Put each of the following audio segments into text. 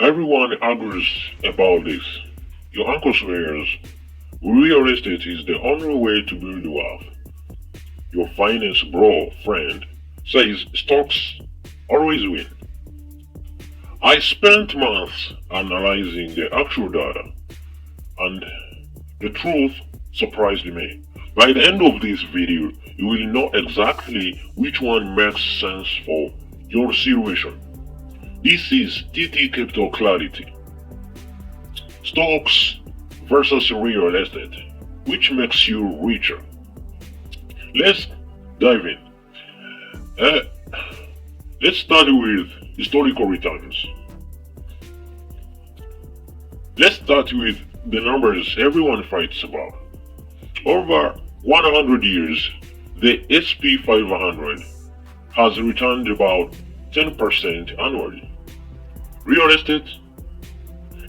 Everyone argues about this. Your uncle swears real estate is the only way to build wealth. Your finance bro friend says stocks always win. I spent months analyzing the actual data, and the truth surprised me. By the end of this video, you will know exactly which one makes sense for your situation. This is TT Capital Clarity. Stocks versus real estate. Which makes you richer? Let's dive in. Uh, let's start with historical returns. Let's start with the numbers everyone fights about. Over 100 years, the SP 500 has returned about 10% annually. Real estate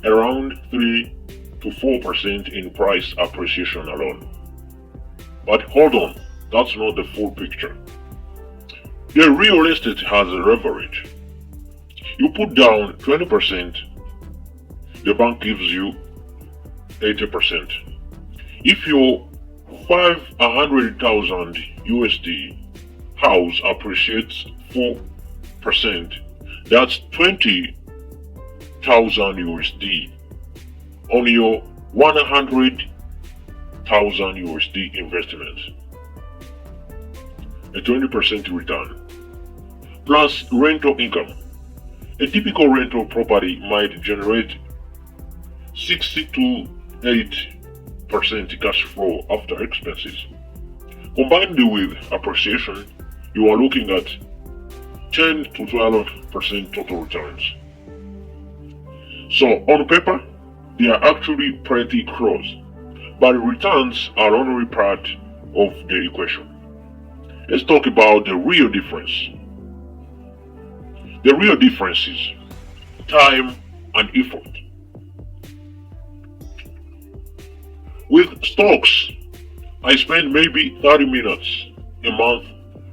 around 3 to 4% in price appreciation alone. But hold on, that's not the full picture. The real estate has a leverage. You put down 20%, the bank gives you 80%. If your 500,000 USD house appreciates 4%, that's 20,000 USD on your 100,000 USD investment. A 20% return. Plus rental income. A typical rental property might generate 60 to 8% cash flow after expenses. Combined with appreciation, you are looking at 10 to 12% total returns. So on paper, they are actually pretty close, but returns are only part of the equation. Let's talk about the real difference. The real difference is time and effort. With stocks, I spend maybe 30 minutes a month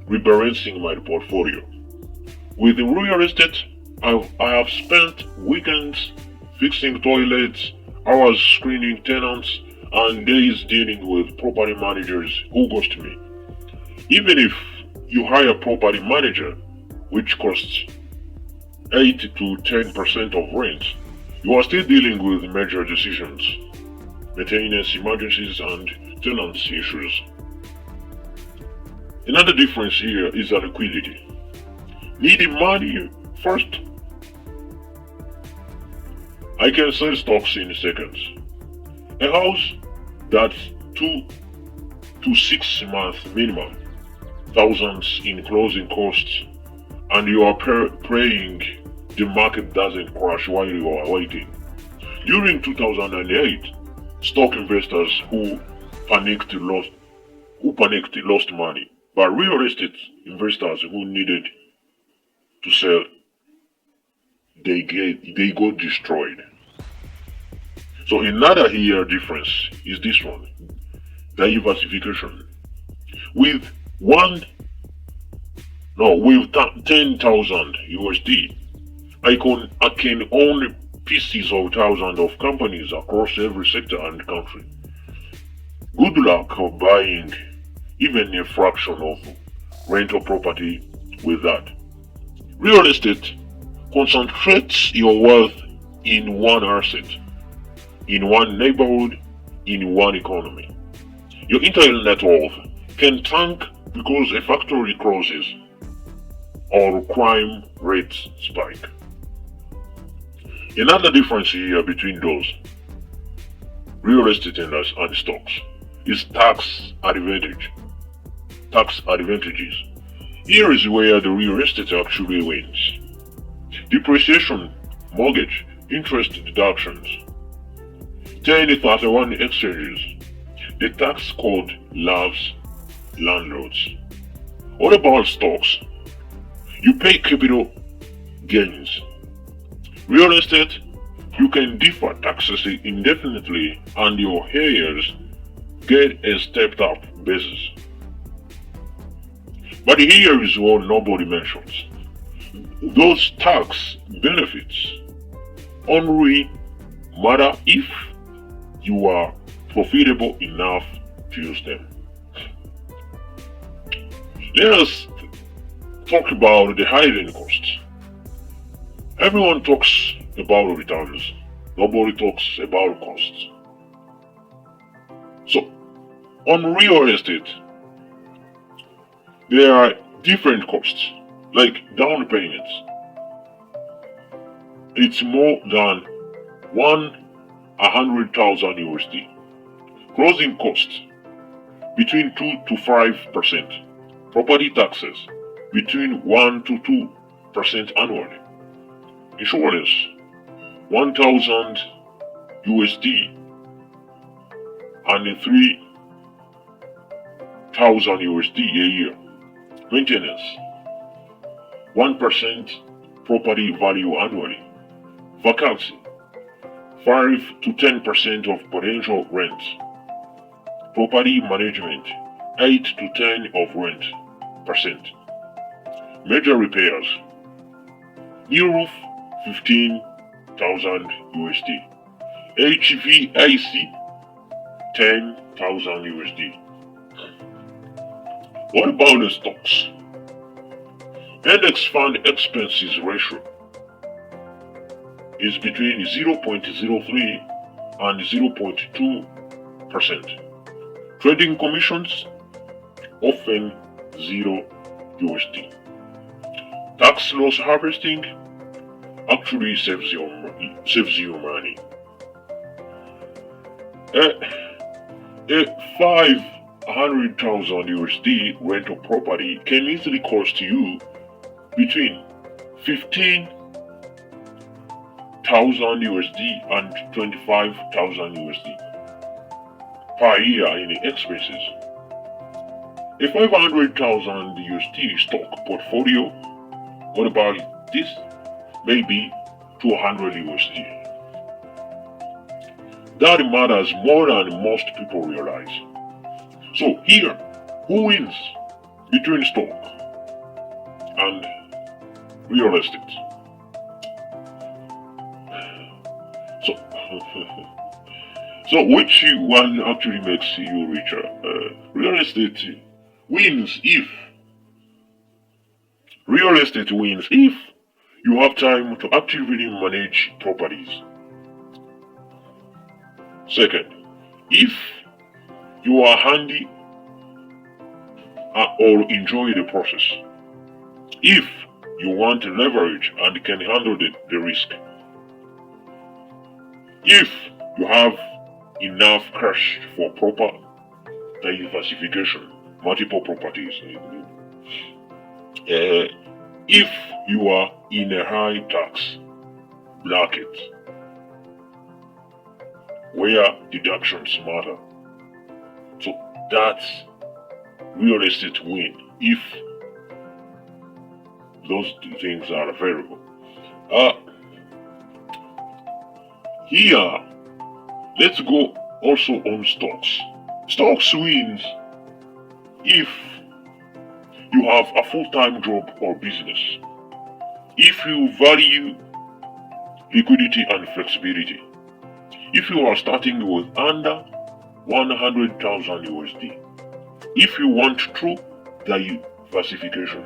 rebalancing my portfolio. With real estate, I have spent weekends fixing toilets, hours screening tenants, and days dealing with property managers who ghost me. Even if you hire a property manager, which costs 8 to 10% of rent, you are still dealing with major decisions, maintenance emergencies, and tenancy issues. Another difference here is the liquidity. Needing money first, I can sell stocks in seconds. A house that's 2 to 6 months minimum, thousands in closing costs, and you are praying the market doesn't crash while you are waiting. During 2008, stock investors who panicked lost money, but real estate investors who needed to sell, they got destroyed. So another here difference is this one, diversification. With with 10,000 USD, I can own pieces of thousands of companies across every sector and country. Good luck of buying even a fraction of rental property with that. Real estate concentrates your wealth in one asset, in one neighborhood, in one economy. Your entire net worth can tank because a factory closes or crime rates spike. Another difference here between those real estate and stocks is tax advantage. Tax advantages. Here is where the real estate actually wins. Depreciation, mortgage, interest deductions, 1031 exchanges. The tax code loves landlords. What about stocks? You pay capital gains. Real estate, you can defer taxes indefinitely and your heirs get a stepped up basis. But here is what nobody mentions. Those tax benefits. only matter if you are profitable enough to use them. Let us talk about the hidden costs. Everyone talks about returns. Nobody talks about costs. So, on real estate, there are different costs, like down payments. It's more than 100,000 USD. Closing costs between 2 to 5%. Property taxes between 1 to 2% annually. Insurance 1,000 USD and 3,000 USD a year. Maintenance 1% property value annually. Vacancy 5 to 10% of potential rent. Property management 8 to 10 of rent percent. Major repairs. New roof 15,000 USD. HVAC 10,000 USD. What about the stocks? Index fund expenses ratio is between 0.03 and 0.2%. Trading commissions often 0 USD. Tax loss harvesting actually saves you money. A 500,000 USD rental property can easily cost you between 15,000 USD and 25,000 USD per year in expenses. A 500,000 USD stock portfolio, what about this? Maybe 200 USD. That matters more than most people realize. So here, who wins between stock and real estate? So which one actually makes you richer? Real estate wins if you have time to actively manage properties. Second, if you are handy or enjoy the process. If you want leverage and can handle the risk. If you have enough cash for proper diversification, multiple properties. If you are in a high tax bracket where deductions matter. So that's real estate win if those two things are available. Here, let's go also on stocks. Stocks wins if you have a full-time job or business. If you value liquidity and flexibility. If you are starting with under 100,000 USD. If you want true diversification.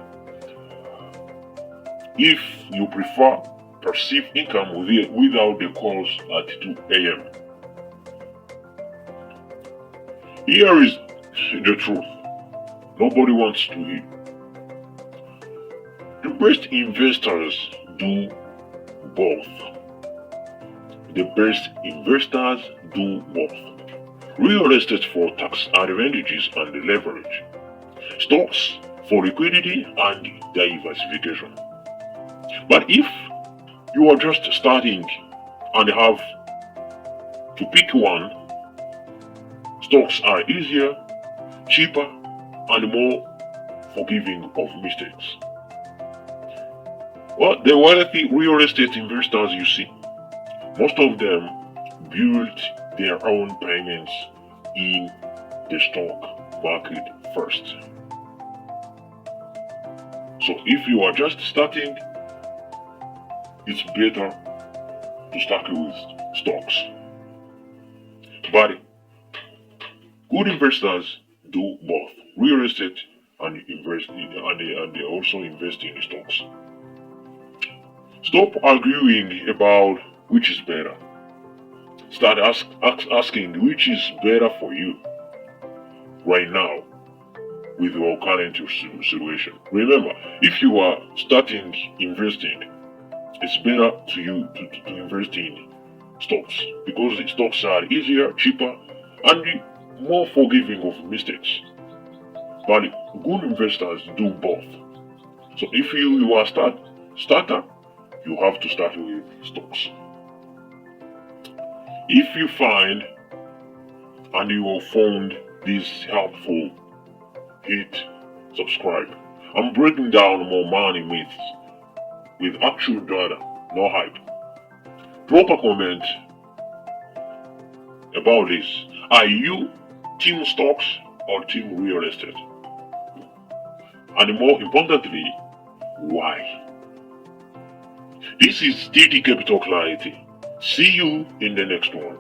If you prefer passive income without the calls at 2 a.m. Here is the truth. Nobody wants to hear. The best investors do both. The best investors do both. Real estate for tax advantages and leverage. Stocks for liquidity and diversification. But if you are just starting and have to pick one, stocks are easier, cheaper, and more forgiving of mistakes. Well, the wealthy real estate investors you see, most of them build their own payments in the stock market first. So if you are just starting, it's better to start with stocks. But good investors do both real estate and they also invest in stocks. Stop arguing about which is better. Start asking which is better for you right now with your current situation. Remember, if you are starting investing, it's better to you to invest in stocks because the stocks are easier, cheaper, and more forgiving of mistakes. But good investors do both. So if you are starter, you have to start with stocks. If you find and you have found this helpful, hit subscribe. I'm breaking down more money myths with actual data, no hype. Drop a comment about this. Are you team stocks or team real estate? And more importantly, why? This is TT Capital Clarity. See you in the next one.